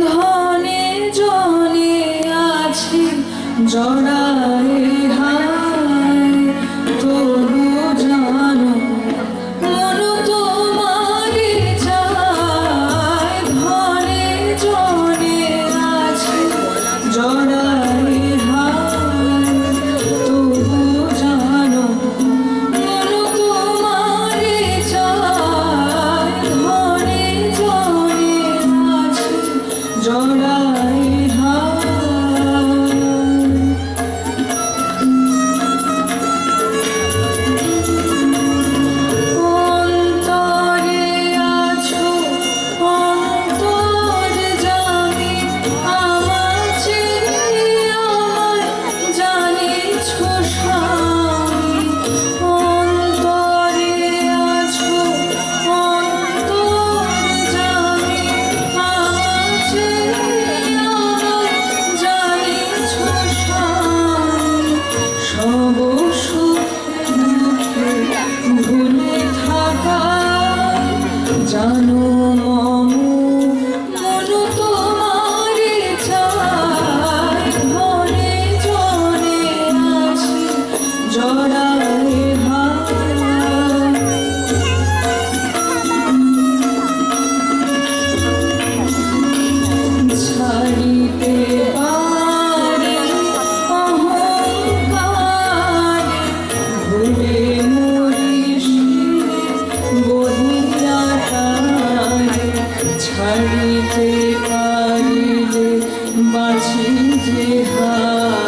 ধনে জনে আছি জড়ায় হায়, তবু জানো মন তোমারে চায়। ধনে জনে আছি জড়ায় হায়, তবু জানো মন তোমারে চায়। ধনে জনে আছি জড়ায় হায়। অন্তরে আছো অন্তর্যামী, আমার চেয়ে আমায় জানিছো স্বামী। অন্তরে আছো অন্তর্যামী, আমার চেয়ে আমায় জানিছো স্বামী। সব সুখ দুঃখে ভুলে থাকা জানো মম মন তোমারে চায়। ধনে জনে আছি জড়ায় হায়। ছাড়িতে পারি অহংকারে, ভুলে মরিস বহিয়া তারে। ছাড়িতে পারিলে বাঁচি যে হায়।